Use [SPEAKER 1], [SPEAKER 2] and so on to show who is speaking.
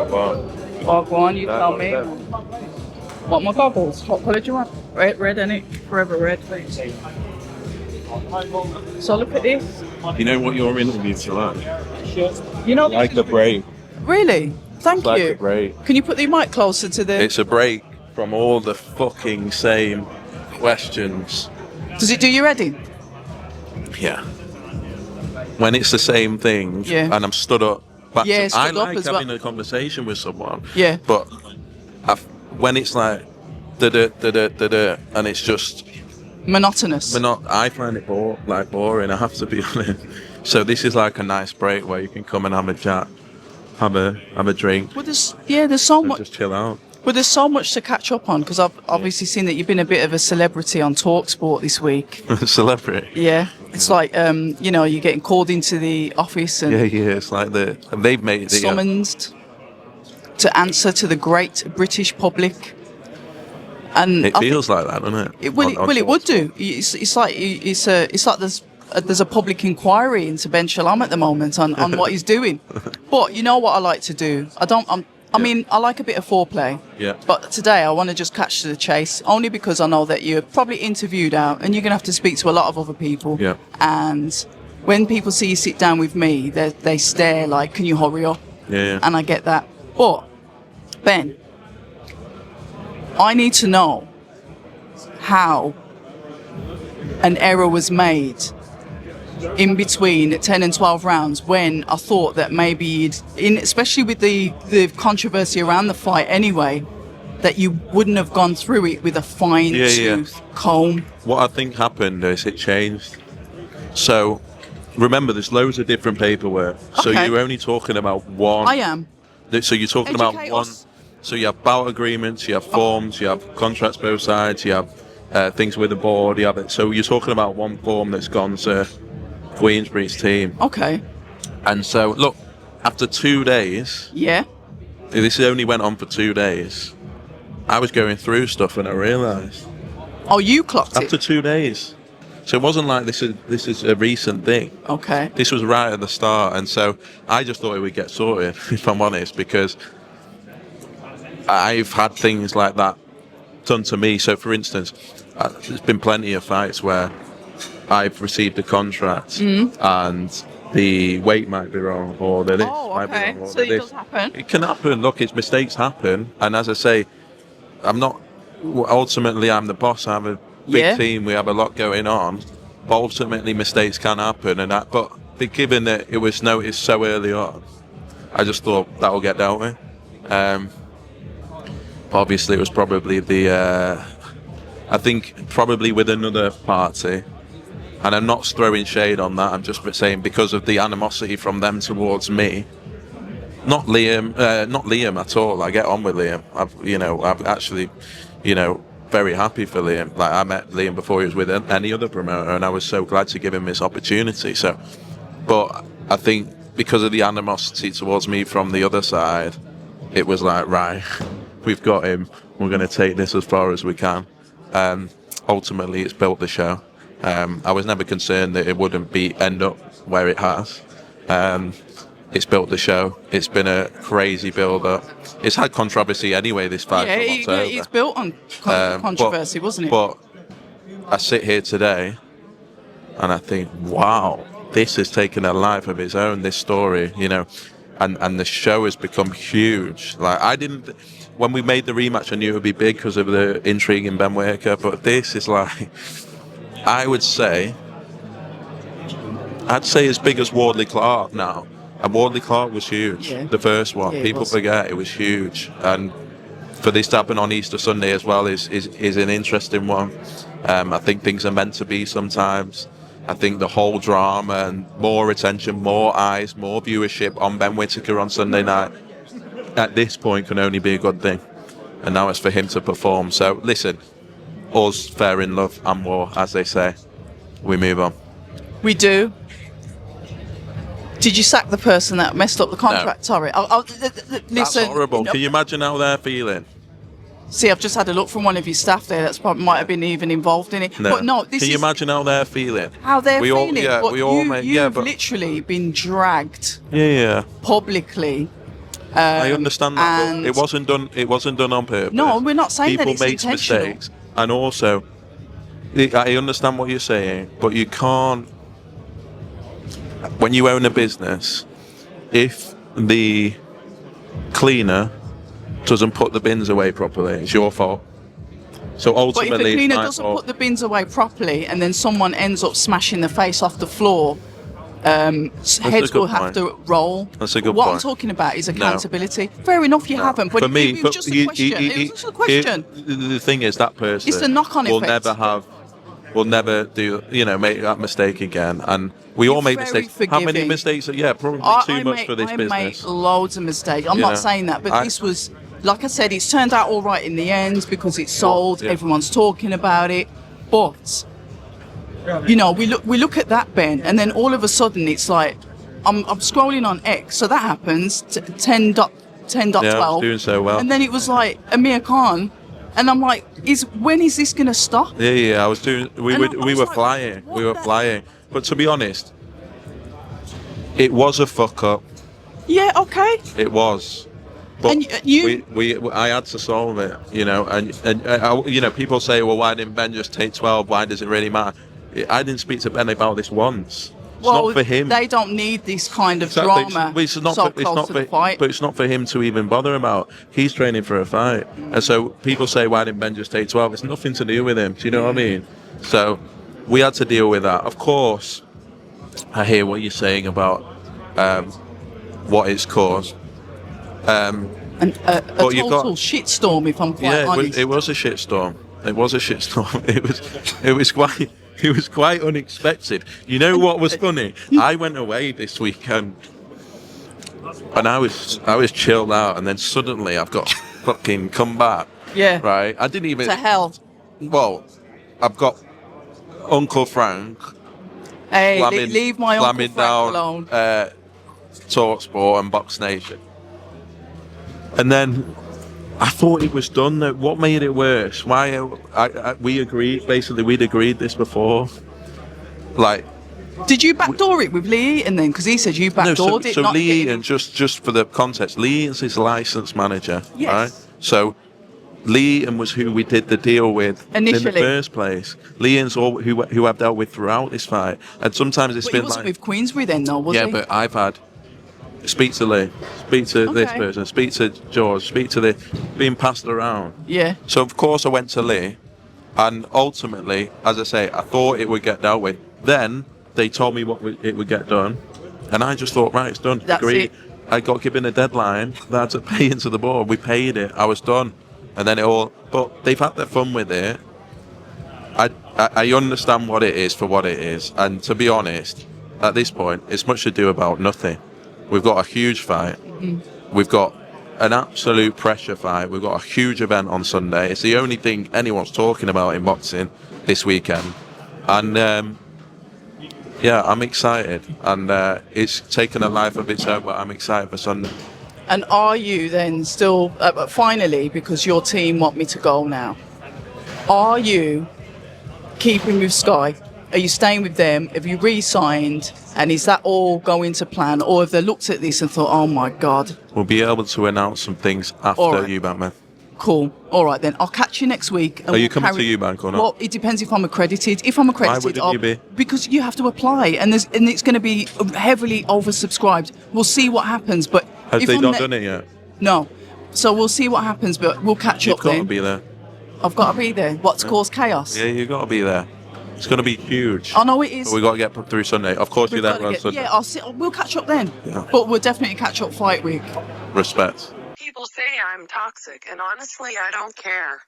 [SPEAKER 1] Oh, go on, you tell me. What, my goggles? What colour do you want? Red, innit? Forever red. So look at this.
[SPEAKER 2] You know what your interviews are like?
[SPEAKER 1] You know,
[SPEAKER 2] Like a break.
[SPEAKER 1] Really? Thank
[SPEAKER 2] It's like
[SPEAKER 1] you.
[SPEAKER 2] a break.
[SPEAKER 1] Can you put the mic closer to the...
[SPEAKER 2] It's a break from all the fucking same questions.
[SPEAKER 1] Does it do you ready?
[SPEAKER 2] Yeah. When it's the same thing,
[SPEAKER 1] Yeah.
[SPEAKER 2] and I'm stood up.
[SPEAKER 1] Yeah,
[SPEAKER 2] I
[SPEAKER 1] stood up
[SPEAKER 2] like
[SPEAKER 1] as
[SPEAKER 2] having
[SPEAKER 1] well.
[SPEAKER 2] a conversation with someone.
[SPEAKER 1] Yeah.
[SPEAKER 2] But when it's like da-da, and it's just
[SPEAKER 1] Monotonous.
[SPEAKER 2] I find it boring. I have to be honest. So this is like a nice break where you can come and have a chat, have a drink,
[SPEAKER 1] Well, there's so
[SPEAKER 2] and
[SPEAKER 1] much.
[SPEAKER 2] just chill out.
[SPEAKER 1] Well, there's so much to catch up on because I've obviously seen that you've been a bit of a celebrity on TalkSport this week.
[SPEAKER 2] Celebrity.
[SPEAKER 1] Yeah, it's like you're getting called into the office and
[SPEAKER 2] Yeah. It's like they've made it
[SPEAKER 1] summoned to answer to the great British public. And
[SPEAKER 2] It feels like that, doesn't it?
[SPEAKER 1] It would do. It's like there's a public inquiry into Ben Shalom at the moment on what he's doing. But you know what I like to do? I mean, I like a bit of foreplay.
[SPEAKER 2] Yeah.
[SPEAKER 1] But today I want to just catch to the chase, only because I know that you're probably interviewed out and you're going to have to speak to a lot of other people.
[SPEAKER 2] Yeah.
[SPEAKER 1] And when people see you sit down with me, they stare like, can you hurry up?
[SPEAKER 2] Yeah.
[SPEAKER 1] And I get that. But, Ben, I need to know how an error was made in between 10 and 12 rounds when I thought that maybe especially with the controversy around the fight anyway, that you wouldn't have gone through it with a fine tooth comb.
[SPEAKER 2] What I think happened is it changed. So remember, there's loads of different paperwork. So you're only talking about one.
[SPEAKER 1] I am.
[SPEAKER 2] So you're talking about one.
[SPEAKER 1] Us.
[SPEAKER 2] So you have bout agreements, you have forms, you have contracts both sides, you have things with the board. So you're talking about one form that's gone to Queensbury's team.
[SPEAKER 1] Okay.
[SPEAKER 2] And so, look, after 2 days,
[SPEAKER 1] Yeah.
[SPEAKER 2] this only went on for 2 days, I was going through stuff and I realised.
[SPEAKER 1] Oh, you clocked
[SPEAKER 2] After
[SPEAKER 1] it?
[SPEAKER 2] 2 days. So it wasn't like this is a recent thing.
[SPEAKER 1] Okay.
[SPEAKER 2] This was right at the start. And so I just thought it would get sorted, if I'm honest, because I've had things like that done to me. So, for instance, there's been plenty of fights where I've received a contract and the weight might be wrong, or the this might be wrong, or
[SPEAKER 1] so it
[SPEAKER 2] this.
[SPEAKER 1] does happen.
[SPEAKER 2] It can happen. Look, it's mistakes happen, and as I say, ultimately I'm the boss. I have a big team. We have a lot going on, but ultimately mistakes can happen, but given that it was noticed so early on, I just thought that will get dealt with. Obviously, it was probably I think probably with another party. And I'm not throwing shade on that. I'm just saying because of the animosity from them towards me. Not Liam at all. I get on with Liam. I'm actually, very happy for Liam. Like I met Liam before he was with any other promoter, and I was so glad to give him this opportunity. So, but I think because of the animosity towards me from the other side, it was like, right, we've got him. We're going to take this as far as we can. Ultimately, it's built the show. I was never concerned that it wouldn't end up where it has. It's built the show. It's been a crazy build-up. It's had controversy anyway, this fight from October.
[SPEAKER 1] Yeah, it's built on controversy, wasn't it?
[SPEAKER 2] But I sit here today and I think, wow, this has taken a life of its own, this story, and the show has become huge. Like, when we made the rematch, I knew it would be big because of the intrigue in Ben Whittaker, but this is like... I'd say as big as Wardley Clark now. And Wardley Clark was huge. Yeah. The first one. People forget it was huge. And for this to happen on Easter Sunday as well is an interesting one. I think things are meant to be sometimes. I think the whole drama and more attention, more eyes, more viewership on Ben Whittaker on Sunday night at this point can only be a good thing. And now it's for him to perform. So listen, all's fair in love and war, as they say. We move on.
[SPEAKER 1] We do. Did you sack the person that messed up the contract?
[SPEAKER 2] No.
[SPEAKER 1] Sorry. Listen.
[SPEAKER 2] That's horrible. Can you imagine how they're feeling?
[SPEAKER 1] See, I've just had a look from one of your staff there. That's probably might have been even involved in it.
[SPEAKER 2] No.
[SPEAKER 1] But no, this
[SPEAKER 2] Can you imagine how they're feeling?
[SPEAKER 1] How they're feeling.
[SPEAKER 2] You've
[SPEAKER 1] literally been dragged.
[SPEAKER 2] Yeah.
[SPEAKER 1] Publicly.
[SPEAKER 2] I understand that,
[SPEAKER 1] and
[SPEAKER 2] but it wasn't done. It wasn't done on purpose.
[SPEAKER 1] no, we're not saying that
[SPEAKER 2] People
[SPEAKER 1] it's
[SPEAKER 2] made
[SPEAKER 1] intentional.
[SPEAKER 2] mistakes, and also, I understand what you're saying, but you can't. When you own a business, if the cleaner doesn't put the bins away properly, it's your fault. So
[SPEAKER 1] But if
[SPEAKER 2] ultimately,
[SPEAKER 1] the cleaner
[SPEAKER 2] it's my
[SPEAKER 1] doesn't
[SPEAKER 2] fault.
[SPEAKER 1] put the bins away properly, and then someone ends up smashing the face off the floor, heads
[SPEAKER 2] a good
[SPEAKER 1] will have
[SPEAKER 2] point.
[SPEAKER 1] to roll.
[SPEAKER 2] That's a good
[SPEAKER 1] What I'm
[SPEAKER 2] point.
[SPEAKER 1] talking about is accountability. Fair enough, you haven't, but
[SPEAKER 2] For me,
[SPEAKER 1] it was just a question. It was just a question.
[SPEAKER 2] The thing is, that person
[SPEAKER 1] It's the knock-on
[SPEAKER 2] will
[SPEAKER 1] effect.
[SPEAKER 2] will never do, make that mistake again. And we all
[SPEAKER 1] You're
[SPEAKER 2] make
[SPEAKER 1] very
[SPEAKER 2] mistakes. How many
[SPEAKER 1] forgiving.
[SPEAKER 2] mistakes? Yeah, probably too much for this
[SPEAKER 1] I
[SPEAKER 2] business.
[SPEAKER 1] make loads of mistakes. I'm
[SPEAKER 2] You
[SPEAKER 1] not
[SPEAKER 2] know,
[SPEAKER 1] saying that, but this was, like I said, it's turned out all right in the end because it's
[SPEAKER 2] Well,
[SPEAKER 1] sold.
[SPEAKER 2] yeah.
[SPEAKER 1] Everyone's talking about it, but we look at that, Ben, and then all of a sudden it's like I'm scrolling on X, so that happens 10.12,
[SPEAKER 2] Yeah, I was doing so well.
[SPEAKER 1] and then it was like Amir Khan, and I'm like, when is this gonna stop?
[SPEAKER 2] Yeah, I was doing. We
[SPEAKER 1] And
[SPEAKER 2] were
[SPEAKER 1] I
[SPEAKER 2] we
[SPEAKER 1] was
[SPEAKER 2] were
[SPEAKER 1] like,
[SPEAKER 2] flying.
[SPEAKER 1] what
[SPEAKER 2] We were
[SPEAKER 1] the-
[SPEAKER 2] flying. But to be honest, it was a fuck up.
[SPEAKER 1] Yeah, okay.
[SPEAKER 2] It was. But
[SPEAKER 1] And you-
[SPEAKER 2] I had to solve it, and people say, well, why didn't Ben just take 12? Why does it really matter? I didn't speak to Ben about this once. It's not for him.
[SPEAKER 1] They don't need this kind of
[SPEAKER 2] Exactly.
[SPEAKER 1] drama
[SPEAKER 2] It's not
[SPEAKER 1] so
[SPEAKER 2] for,
[SPEAKER 1] close to the fight.
[SPEAKER 2] But it's not for him to even bother about. He's training for a fight, and so people say, why didn't Ben just take 12? It's nothing to do with him. Do you know what I mean? So we had to deal with that. Of course, I hear what you're saying about what it's caused.
[SPEAKER 1] And a
[SPEAKER 2] But you've
[SPEAKER 1] total
[SPEAKER 2] got-
[SPEAKER 1] shitstorm, if I'm quite honest.
[SPEAKER 2] it was a shitstorm. It was a shitstorm. It was quite unexpected. You know what was funny? I went away this weekend, and I was chilled out, and then suddenly I've got fucking come back.
[SPEAKER 1] Yeah.
[SPEAKER 2] Right. I didn't even.
[SPEAKER 1] To hell.
[SPEAKER 2] Well, I've got Uncle Frank.
[SPEAKER 1] Hey,
[SPEAKER 2] slamming-
[SPEAKER 1] leave my Uncle
[SPEAKER 2] slamming
[SPEAKER 1] Frank
[SPEAKER 2] down,
[SPEAKER 1] alone.
[SPEAKER 2] Talksport and Box Nation. And then I thought it was done. What made it worse? Why? We agreed. Basically, we'd agreed this before. Like,
[SPEAKER 1] Did you backdoor it with Lee Eaton then? Because he said you backdoored it.
[SPEAKER 2] so
[SPEAKER 1] not
[SPEAKER 2] Lee
[SPEAKER 1] getting
[SPEAKER 2] Eaton, just for the context, Lee Eaton's his licensed manager,
[SPEAKER 1] Yes.
[SPEAKER 2] right? So Lee Eaton was who we did the deal with in
[SPEAKER 1] Initially.
[SPEAKER 2] the first place. Lee Eaton's who I've dealt with throughout this fight, and sometimes it's
[SPEAKER 1] But he
[SPEAKER 2] been
[SPEAKER 1] wasn't
[SPEAKER 2] like,
[SPEAKER 1] with Queensbury then, though, was
[SPEAKER 2] yeah,
[SPEAKER 1] he?
[SPEAKER 2] but I've had. Speak to Lee, speak to this
[SPEAKER 1] Okay.
[SPEAKER 2] person, speak to George, speak to the being passed around.
[SPEAKER 1] Yeah.
[SPEAKER 2] So of course I went to Lee, and ultimately, as I say, I thought it would get dealt with. Then they told me it would get done, and I just thought, right, it's done.
[SPEAKER 1] That's
[SPEAKER 2] Agreed.
[SPEAKER 1] it.
[SPEAKER 2] I got given a deadline that I had to pay into the board. We paid it. I was done, and then it all. But they've had their fun with it. I understand what it is for what it is, and to be honest, at this point, it's much ado about nothing. We've got a huge fight. We've got an absolute pressure fight. We've got a huge event on Sunday. It's the only thing anyone's talking about in boxing this weekend. And yeah, I'm excited. And it's taken a life of its own, but I'm excited for Sunday.
[SPEAKER 1] And are you then still, finally, because your team want me to go now, are you keeping with Sky? Are you staying with them? Have you re-signed? And is that all going to plan? Or have they looked at this and thought, oh my God,
[SPEAKER 2] We'll be able to announce some things after
[SPEAKER 1] All right.
[SPEAKER 2] Eubank.
[SPEAKER 1] cool. All right then, I'll catch you next week. And
[SPEAKER 2] Are you
[SPEAKER 1] we'll
[SPEAKER 2] coming to Eubank or not?
[SPEAKER 1] Well, it depends if I'm accredited. If I'm accredited,
[SPEAKER 2] wouldn't you be?
[SPEAKER 1] Because you have to apply, and it's going to be heavily oversubscribed. We'll see what happens. But
[SPEAKER 2] Have
[SPEAKER 1] if
[SPEAKER 2] they
[SPEAKER 1] I'm
[SPEAKER 2] not done it yet?
[SPEAKER 1] No. So we'll see what happens, but we'll catch
[SPEAKER 2] You've
[SPEAKER 1] up
[SPEAKER 2] got
[SPEAKER 1] then.
[SPEAKER 2] to be there.
[SPEAKER 1] I've got to be there. What's caused chaos?
[SPEAKER 2] Yeah, you've got to be there. It's going to be huge.
[SPEAKER 1] I know it is.
[SPEAKER 2] But we've got to get put through Sunday. Of course, you're
[SPEAKER 1] We've
[SPEAKER 2] there
[SPEAKER 1] got to
[SPEAKER 2] on
[SPEAKER 1] get-
[SPEAKER 2] Sunday.
[SPEAKER 1] Yeah, we'll catch up then.
[SPEAKER 2] Yeah.
[SPEAKER 1] But we'll definitely catch up fight week.
[SPEAKER 2] Respect.
[SPEAKER 3] People say I'm toxic, and honestly, I don't care.